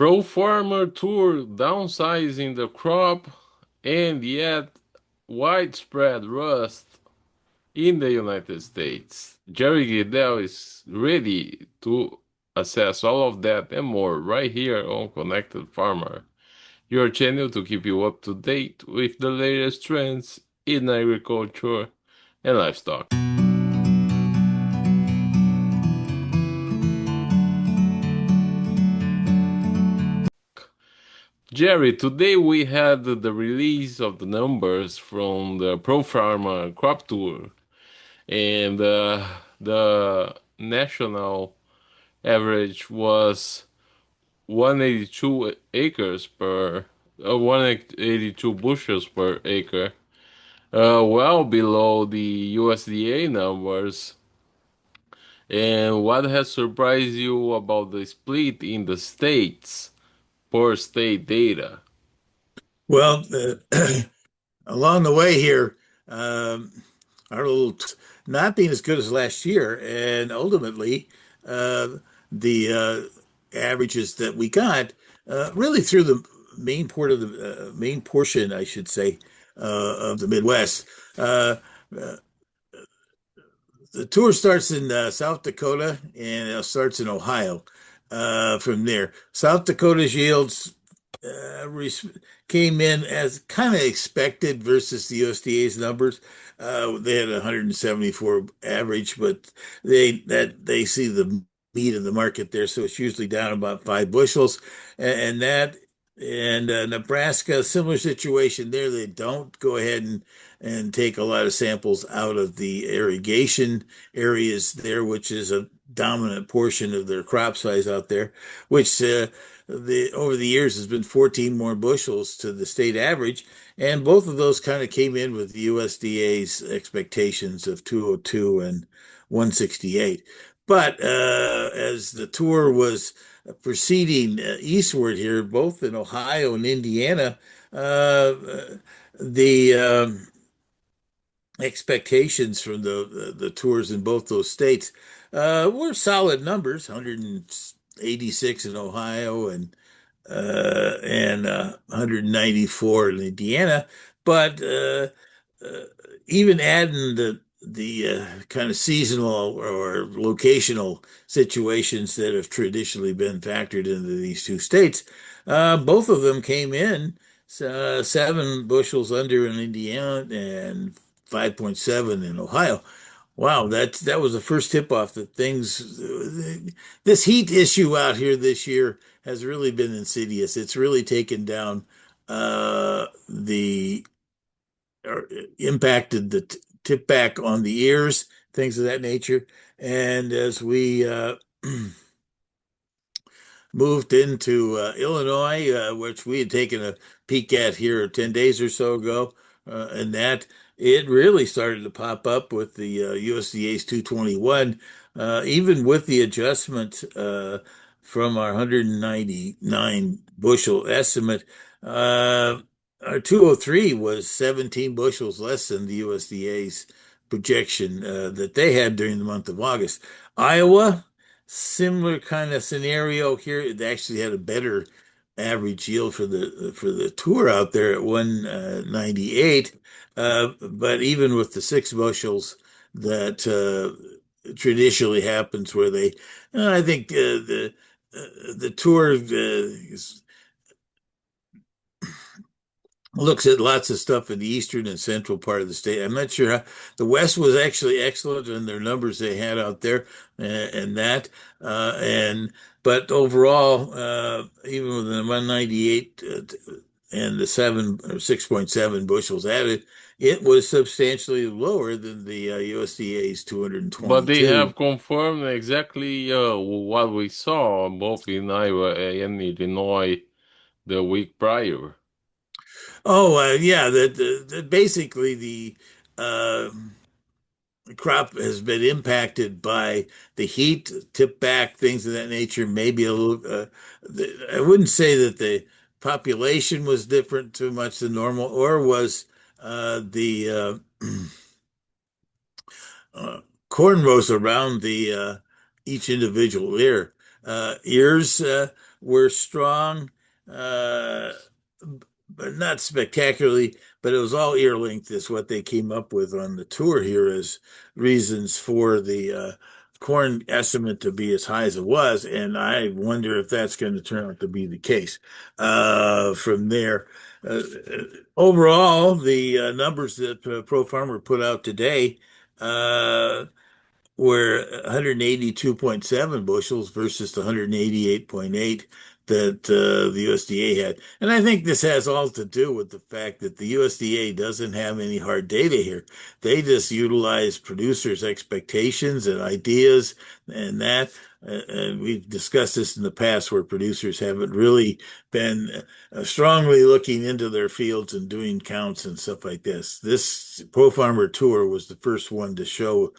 Profarmer Tour downsizing the crop and yet widespread rust in the United States. Jerry Gidel is ready to assess all of that and more right here on Connected Farmer, your channel to keep you up to date with the latest trends in agriculture and livestock. Jerry, today we had the release of the numbers from the Profarmer Crop Tour, and the national average was 182 acres per 182 bushels per acre, well below the USDA numbers. And what has surprised you about the split in the states per state data? Well, along the way here, our little not being as good as last year, and ultimately, uh, the averages that we got really through the main portion, I should say, of the Midwest. Uh, uh, the tour starts in South Dakota and it starts in Ohio. From there, South Dakota's yields came in as kind of expected versus the USDA's numbers. They had 174 average, but they see the meat of the market there, so it's usually down about 5 bushels, and that. And Nebraska, similar situation there. They don't go ahead and take a lot of samples out of the irrigation areas there, which is a dominant portion of their crop size out there, which the over the years has been 14 more bushels to the state average, and both of those kind of came in with the USDA's expectations of 202 and 168. But as the tour was proceeding eastward here, both in Ohio and Indiana, uh, the expectations from the tours in both those states were solid numbers, 186 in Ohio and 194 in Indiana. But uh, even adding the kind of seasonal or locational situations that have traditionally been factored into these two states, both of them came in 7 bushels under in Indiana and 5.7 in Ohio. Wow, that was the first tip off that this heat issue out here this year has really been insidious. It's really taken down the or impacted the tip back on the ears, things of that nature. And as we moved into Illinois, which we had taken a peek at here 10 days or so ago, and that it really started to pop up with the USDA's 221, even with the adjustment from our 199 bushel estimate. Our 203 was 17 bushels less than the USDA's projection that they had during the month of August. Iowa, similar kind of scenario here. It actually had a better average yield for the tour out there at 198. But even with the 6 bushels that traditionally happens where I think the tour looks at lots of stuff in the eastern and central part of the state. I'm not sure how the West was actually excellent in their numbers they had out there and that and but overall even with the 198 and the 6.7 bushels added, it was substantially lower than the USDA's But they 222. have confirmed exactly what we saw both in Iowa and Illinois the week prior. Oh, yeah, that basically uh, the crop has been impacted by the heat, tip back, things of that nature. Maybe a little, I wouldn't say that the population was different too much than normal, or was the uh, corn rows around the each individual ear. Ears were strong, uh, but not spectacularly. But it was all ear length is what they came up with on the tour here as reasons for the corn estimate to be as high as it was. And I wonder if that's going to turn out to be the case. From there, uh, overall, the numbers that Pro Farmer put out today. Uh, were 182.7 bushels versus the 188.8 that the USDA had. And I think this has all to do with the fact that the USDA doesn't have any hard data here. They just utilize producers' expectations and ideas and that. And we've discussed this in the past where producers haven't really been strongly looking into their fields and doing counts and stuff like this. This Pro Farmer Tour was the first one to show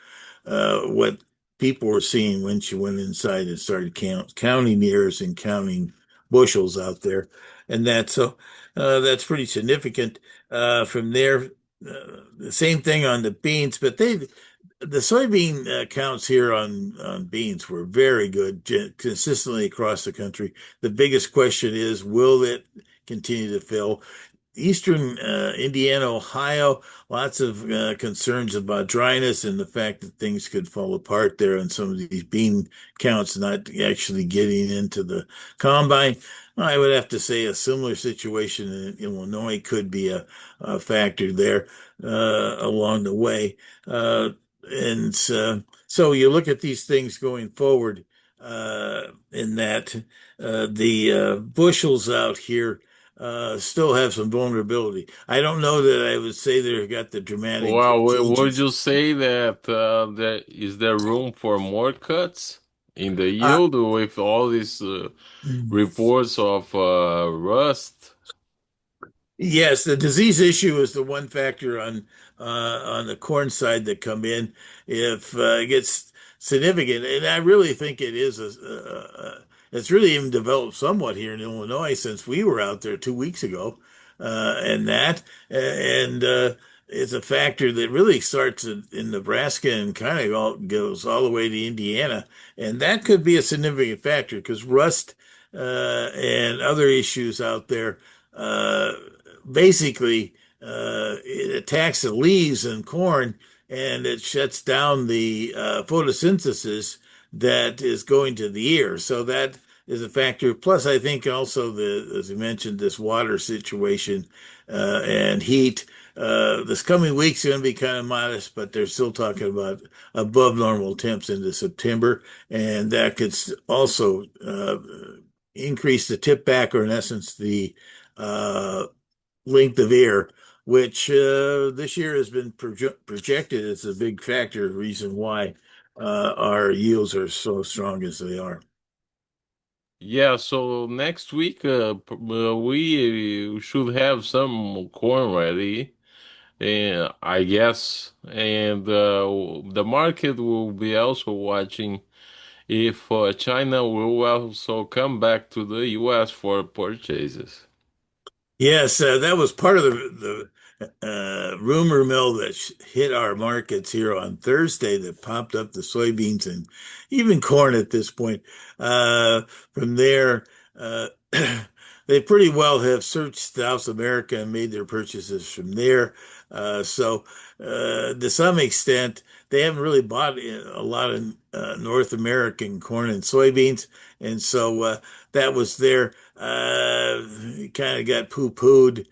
what people were seeing when she went inside and started counting ears and counting bushels out there, and that's pretty significant. From there, the same thing on the beans, but the soybean counts here on beans were very good, consistently across the country. The biggest question is, will it continue to fill? Eastern Indiana, Ohio, lots of concerns about dryness and the fact that things could fall apart there on some of these bean counts not actually getting into the combine. I would have to say a similar situation in Illinois could be a factor there along the way. And so you look at these things going forward in that the bushels out here still have some vulnerability. I don't know that I would say they've got the Well, dramatic would changes. you say that there room for more cuts in the Uh, yield with all these reports of rust? Yes, the disease issue is the one factor on the corn side that come in. If it gets significant, and I really think it is it's really even developed somewhat here in Illinois since we were out there 2 weeks ago, and it's a factor that really starts in Nebraska and kind of goes all the way to Indiana, and that could be a significant factor because rust and other issues out there. Uh, Basically it attacks the leaves and corn and it shuts down the photosynthesis that is going to the ear. So that is a factor. Plus, I think also as you mentioned, this water situation and heat. This coming week's going to be kind of modest, but they're still talking about above normal temps into September, and that could also increase the tip back, or in essence, the uh, length of ear, which this year has been projected as a big factor, reason why our yields are so strong as they are. Yeah, so next week we should have some corn ready, I guess, and the market will be also watching if China will also come back to the US for purchases. Yes, that was part of the rumor mill that hit our markets here on Thursday that popped up the soybeans and even corn at this point. Uh, from there, uh, they pretty well have searched South America and made their purchases from there. So, to some extent, they haven't really bought a lot of North American corn and soybeans. And so that was there. Kind of got poo-pooed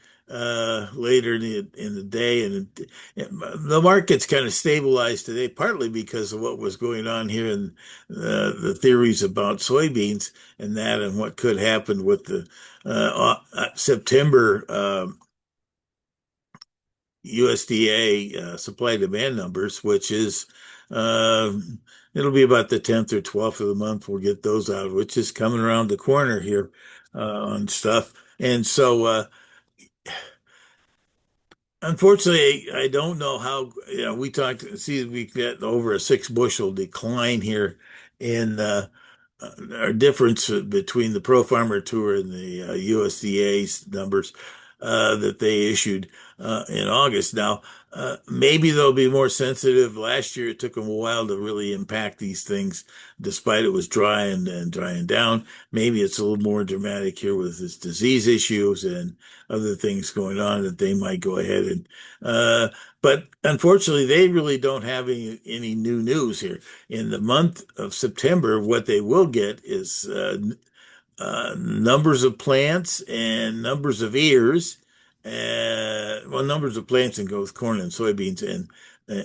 later in the day, and the market's kind of stabilized today, partly because of what was going on here and the theories about soybeans and that, and what could happen with the September USDA supply demand numbers, which is uh, it'll be about the 10th or 12th of the month. We'll get those out, which is coming around the corner here on stuff. And so, unfortunately, I don't know how, we talked, see, we got over a 6 bushel decline here in our difference between the Pro Farmer Tour and the USDA's numbers. that they issued in August. Now, maybe they'll be more sensitive. Last year, it took them a while to really impact these things, despite it was dry and drying down. Maybe it's a little more dramatic here with this disease issues and other things going on that they might go ahead and. But unfortunately, they really don't have any new news here. In the month of September, what they will get is numbers of plants and numbers of ears. Well, numbers of plants and go with corn and soybeans, and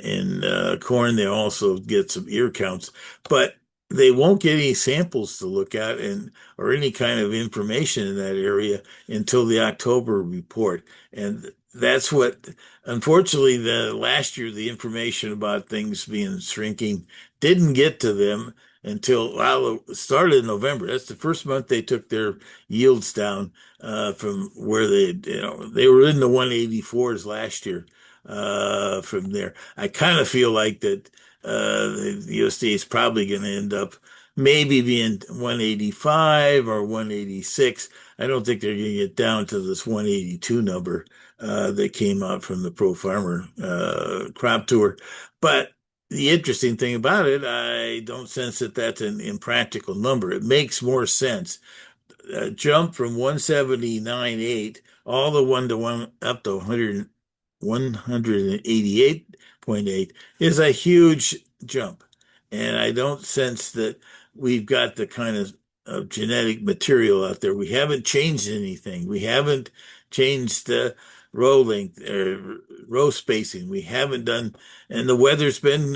in corn they also get some ear counts, but they won't get any samples to look at and or any kind of information in that area until the October report. And that's what, unfortunately, the last year the information about things being shrinking didn't get to them until, well, it started in November. That's the first month they took their yields down from where they were in the 184s last year. From there, I kind of feel like that the USDA is probably going to end up maybe being 185 or 186. I don't think they're going to get down to this 182 number that came out from the Profarmer Crop Tour, but the interesting thing about it, I don't sense that that's an impractical number. It makes more sense. Jump from 179.8 all the one to one up to 188.8 is a huge jump. And I don't sense that we've got the kind of genetic material out there. We haven't changed anything. We haven't changed row length or row spacing. We haven't done, and the weather's been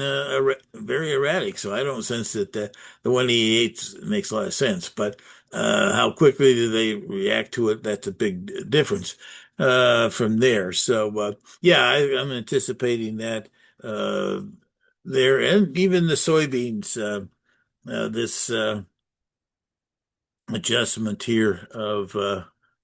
very erratic. So I don't sense that the 188 makes a lot of sense. But how quickly do they react to it? That's a big difference from there. So yeah, I'm anticipating that uh, there, and even the soybeans. This adjustment here of,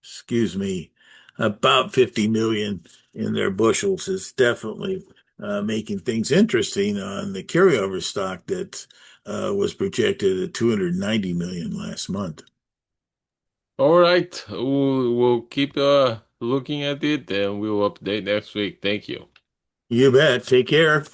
excuse me, about 50 million in their bushels is definitely making things interesting on the carryover stock that was projected at 290 million last month. All right, we'll keep looking at it and we'll update next week. Thank you. You bet. Take care.